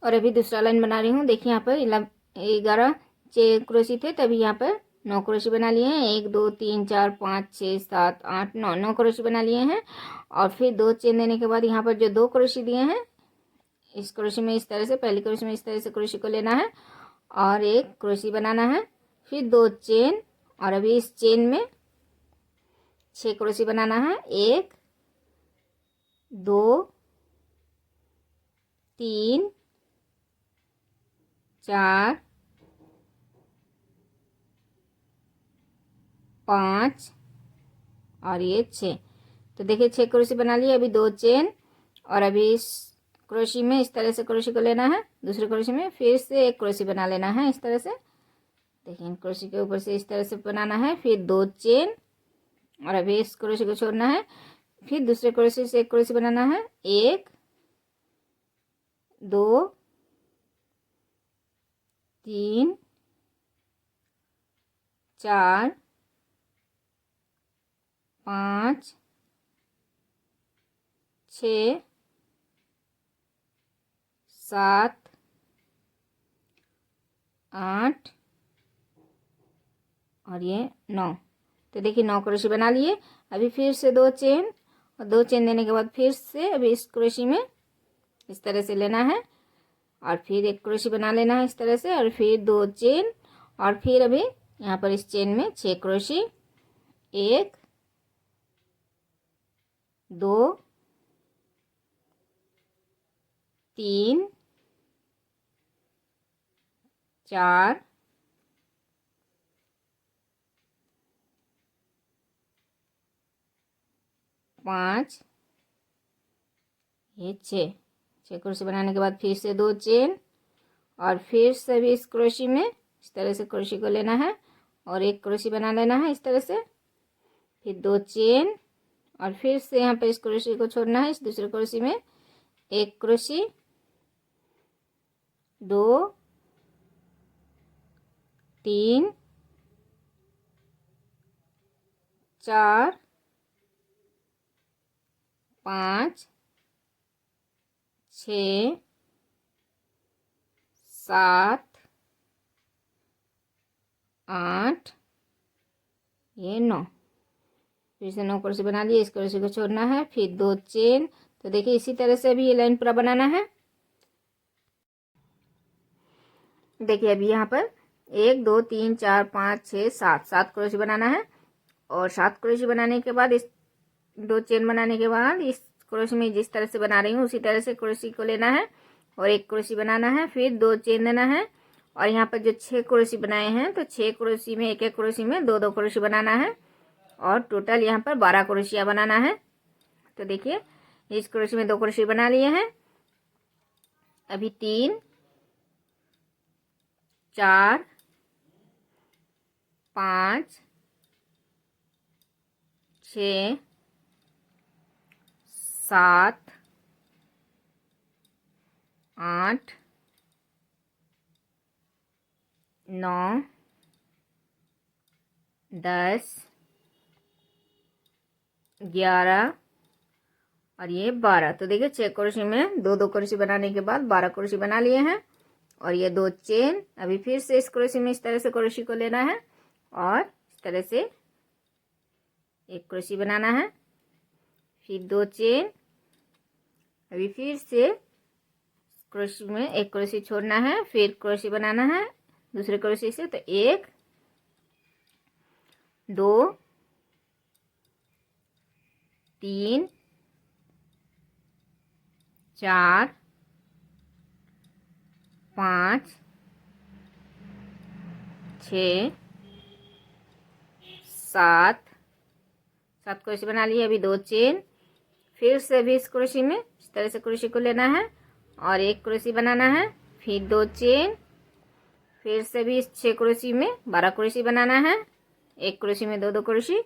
और अभी दूसरा लाइन बना रही हूँ। देखिए यहाँ पर 11 क्रोशी थे, तभी यहाँ पर 9 क्रोशी बना लिए हैं। 1 2 3 4 5 6 7 8 9 9 क्रोशी बना लिए हैं। और फिर 2 चेन देने के बाद यहाँ पर जो 2 क्रोशी दिए हैं, इस क्रोशी में इस तरह से, पहली क्रोशी में इस तरह से क्रोशी को लेना है और एक क्रोशी बनाना है। फिर 2 चेन, और अभी इस चेन में 6 क्रोशी बनाना है। 1 2 3 4 5 और ये 6। तो देखिए 6 क्रोशी बना लिए। अभी 2 चेन, और अभी इस क्रोशी में इस तरह से क्रोशी को लेना है। दूसरे क्रोशी में फिर से एक क्रोशी बना लेना है इस तरह से। देखिए क्रोशी के ऊपर से इस तरह से बनाना है। फिर 2 चेन, और अभी इस क्रोशी को छोड़ना है। फिर दूसरे क्रोशी से एक क्रोशी बनाना है। 1 2 3 4 5 6 7 8 और ये 9। तो देखिए 9 क्रोशी बना लिए। अभी फिर से 2 चेन, और 2 चेन देने के बाद फिर से अभी इस क्रोशी में इस तरह से लेना है, और फिर एक क्रोशी बना लेना है इस तरह से, और फिर 2 चेन, और फिर अभी यहाँ पर इस चेन में 6 क्रोशी। 1 2 3 4 5 ये 6 क्रोशी बनाने के बाद फिर से 2 चेन, और फिर से भी इस क्रोशी में इस तरह से क्रोशी को लेना है और एक क्रोशी बना लेना है इस तरह से। फिर 2 चेन, और फिर से यहाँ पे इस क्रोशी को छोड़ना है। इस दूसरे क्रोशी में एक क्रोशी, 2 3 4 5 6 7 8 ये 9। फिर से 9 क्रोशी बना लिए। इस क्रोशी को छोड़ना है। फिर 2 चेन। तो देखिए इसी तरह से अभी ये लाइन पूरा बनाना है। देखिए अभी यहाँ पर 1 2 3 4 5 6 7 क्रोशी बनाना है। और 7 क्रोशी बनाने के बाद इस 2 चेन बनाने के बाद इस क्रोशी में जिस तरह से बना रही हूँ उसी तरह से क्रोशी को लेना है और एक क्रोशी बनाना है। फिर 2 चेन देना है, और यहाँ पर जो 6 क्रोशी बनाए हैं, तो 6 क्रोशी में एक एक क्रोशी में 2 2 क्रोशी बनाना है, और टोटल यहाँ पर 12 क्रोशियाँ बनाना है। तो देखिए इस क्रोशी में 2 क्रोशी बना लिए हैं। अभी 3 4 5 6 7 8 9 10 11 और ये 12। तो देखिए 6 क्रोशी में 2 2 क्रोशी बनाने के बाद 12 क्रोशी बना लिए हैं। और ये 2 चेन, अभी फिर से इस क्रोशी में इस तरह से क्रोशी को लेना है और इस तरह से एक क्रोशी बनाना है। फिर 2 चेन, अभी फिर से क्रोशी में एक क्रोशी छोड़ना है, फिर क्रोशी बनाना है दूसरे क्रोशी से। तो 1 2 3 4 5 6 7 क्रोशी बना लिए। अभी 2 चेन, फिर से भी इस क्रोशी में इस तरह से क्रोशी को लेना है और एक क्रोशी बनाना है। फिर 2 चेन, फिर से भी इस 6 क्रोशी में 12 क्रोशी बनाना है। एक क्रोशी में 2 2 क्रोशी।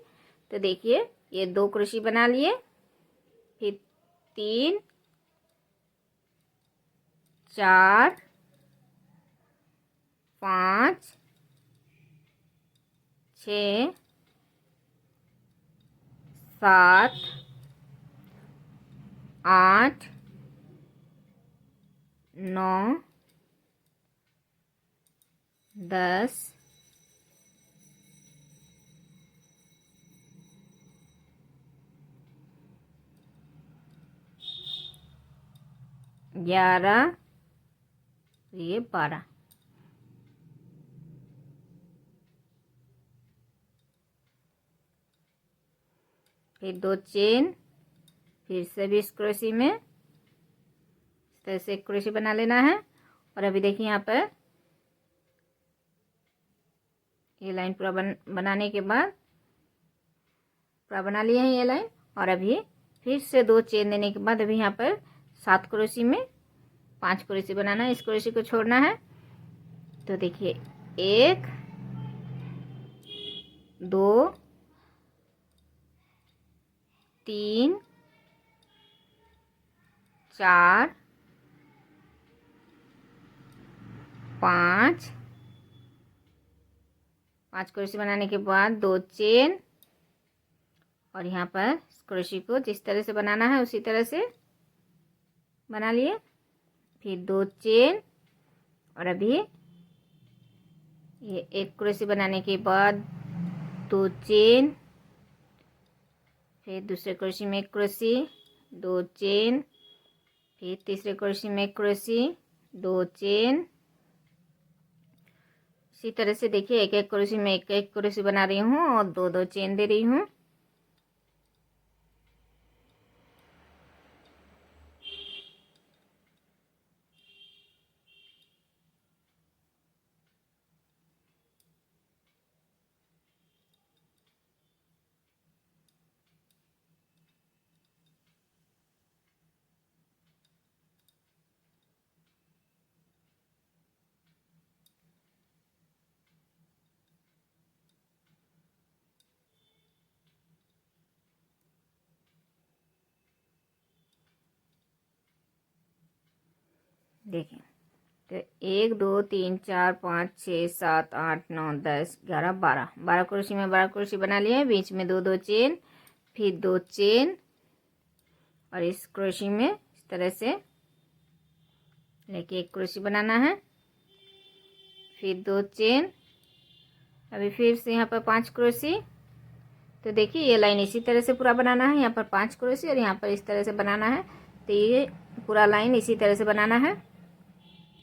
तो देखिए ये 2 क्रोशी बना लिए। फिर 3 4 5 6 7 8 9 10, 11, ये 12। फिर 2 चेन, फिर से भी इस क्रोशे में इस तरह से एक क्रोशे बना लेना है। और अभी देखिए यहाँ पर ये लाइन पूरा बनाने के बाद पूरा बना लिए हैं ये लाइन। और अभी फिर से 2 चेन देने के बाद अभी यहाँ पर 7 क्रोशे में 5 क्रोशे बनाना है, इस क्रोशे को छोड़ना है। तो देखिए 1, 2, 3, 4, 5 क्रोशे बनाने के बाद 2 चेन, और यहाँ पर क्रोशे को जिस तरह से बनाना है उसी तरह से बना लिए। फिर 2 चेन, और अभी ये एक क्रोशे बनाने के बाद 2 चेन, फिर दूसरे क्रोशे में एक क्रोशे, 2 चेन, फिर तीसरे क्रोशे में एक क्रोशे, 2 चेन। इसी तरह से देखिए एक एक क्रोशे में एक एक क्रोशे बना रही हूँ और 2 चेन दे रही हूँ। देखिए तो 1, 2, 3, 4, 5, 6, 7, 8, 9, 10, 11, 12 क्रोशे में 12 क्रोशे बना लिए हैं। बीच में 2 चेन, फिर 2 चेन, और इस क्रोशे में इस तरह से लेके एक क्रोशे बनाना है, फिर 2 चेन, अभी फिर से यहाँ पर 5 क्रोशे। तो देखिए ये लाइन इसी तरह से पूरा बनाना है, यहाँ पर 5 क्रोशे और यहाँ पर इस तरह से बनाना है। तो ये पूरा लाइन इसी तरह से बनाना है।